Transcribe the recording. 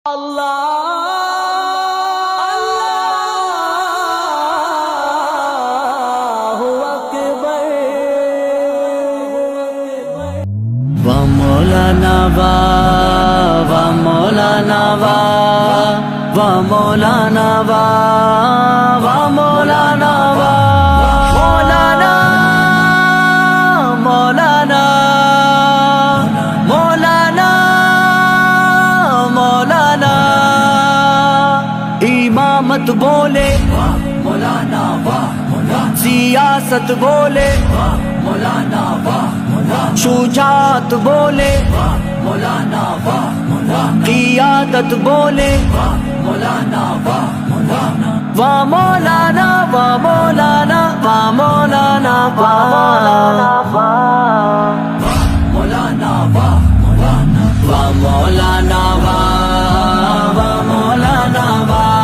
Allahu Akbar. Wa Maulana wa Maulana wa Maulana wa Maulana wa Maulana Maulana Maulana Maulana امامت بولے مولانا واہ مولانا، سیاست بولے مولانا واہ مولانا، شجاعت بولے مولانا واہ مولانا، قیادت بولے مولانا واہ مولانا، واہ مولانا واہ مولانا واہ مولانا واہ مولانا واہ مولانا واہ مولانا واہ مولانا